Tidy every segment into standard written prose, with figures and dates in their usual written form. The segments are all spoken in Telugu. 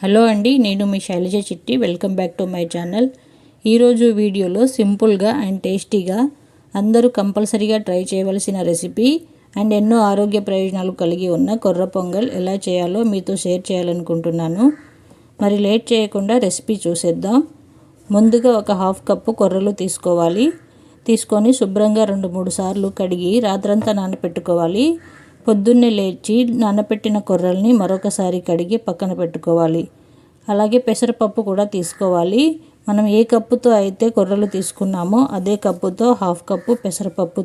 హలో అండి, నేను మీ శైలజ చిట్టి. Welcome back to my channel. ఈరోజు వీడియోలో సింపుల్గా అండ్ టేస్టీగా అందరూ కంపల్సరీగా ట్రై చేయవలసిన రెసిపీ అండ్ ఎన్నో ఆరోగ్య ప్రయోజనాలు కలిగి ఉన్న కొర్ర పొంగల్ ఎలా చేయాలో మీతో షేర్ చేయాలనుకుంటున్నాను. మరి లేట్ చేయకుండా రెసిపీ చూసేద్దాం. ముందుగా ఒక హాఫ్ కప్పు కొర్రలు తీసుకొని శుభ్రంగా 2-3 సార్లు కడిగి రాత్రంతా నానపెట్టుకోవాలి. పొద్దున్నే లేచి నానపెట్టిన కొర్రల్ని మరొకసారి కడిగి పక్కన పెట్టుకోవాలి. అలాగే పెసరపప్పు కూడా తీసుకోవాలి. మనం ఏ కప్పుతో అయితే కొర్రలు తీసుకున్నామో అదే కప్పుతో హాఫ్ కప్పు పెసరపప్పు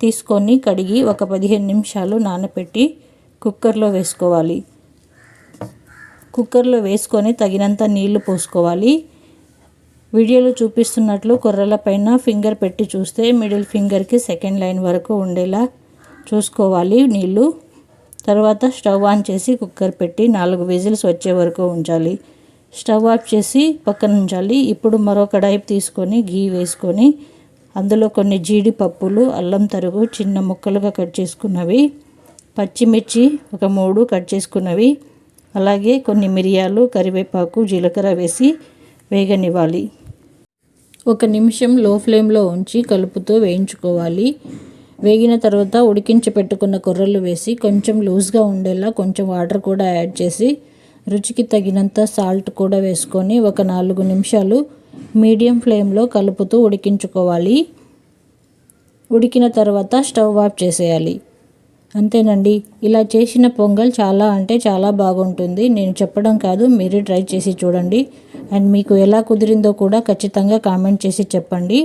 తీసుకొని కడిగి ఒక 15 నిమిషాలు నానపెట్టి కుక్కర్లో వేసుకోవాలి. కుక్కర్లో వేసుకొని తగినంత నీళ్లు పోసుకోవాలి. వీడియోలో చూపిస్తున్నట్లు కొర్రల పైన ఫింగర్ పెట్టి చూస్తే మిడిల్ ఫింగర్కి సెకండ్ లైన్ వరకు ఉండేలా చూసుకోవాలి నీళ్ళు. తర్వాత స్టవ్ ఆన్ చేసి కుక్కర్ పెట్టి 4 విజిల్స్ వచ్చే వరకు ఉంచాలి. స్టవ్ ఆఫ్ చేసి పక్కన ఉంచాలి. ఇప్పుడు మరో కడాయి తీసుకొని ఘీ వేసుకొని అందులో కొన్ని జీడిపప్పులు, అల్లం తరుగు చిన్న ముక్కలుగా కట్ చేసుకున్నవి, పచ్చిమిర్చి ఒక 3 కట్ చేసుకున్నవి, అలాగే కొన్ని మిరియాలు, కరివేపాకు, జీలకర్ర వేసి వేగనివ్వాలి. 1 నిమిషం లో ఫ్లేమ్లో ఉంచి కలుపుతూ వేయించుకోవాలి. వేగిన తర్వాత ఉడికించి పెట్టుకున్న కొర్రలు వేసి కొంచెం లూజ్గా ఉండేలా కొంచెం వాటర్ కూడా యాడ్ చేసి రుచికి తగినంత సాల్ట్ కూడా వేసుకొని ఒక 4 నిమిషాలు మీడియం ఫ్లేమ్లో కలుపుతూ ఉడికించుకోవాలి. ఉడికిన తర్వాత స్టవ్ ఆఫ్ చేసేయాలి. అంతేనండి. ఇలా చేసిన పొంగల్ చాలా అంటే చాలా బాగుంటుంది. నేను చెప్పడం కాదు, మీరు ట్రై చేసి చూడండి. అండ్ మీకు ఎలా కుదిరిందో కూడా ఖచ్చితంగా కామెంట్ చేసి చెప్పండి.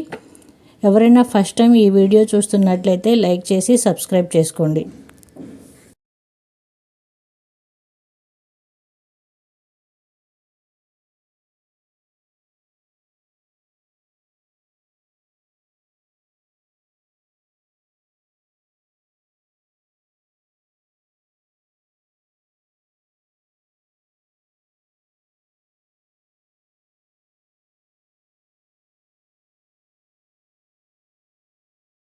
ఎవరైనా ఫస్ట్ టైం ఈ వీడియో చూస్తున్నట్లయితే లైక్ చేసి సబ్స్క్రైబ్ చేసుకోండి.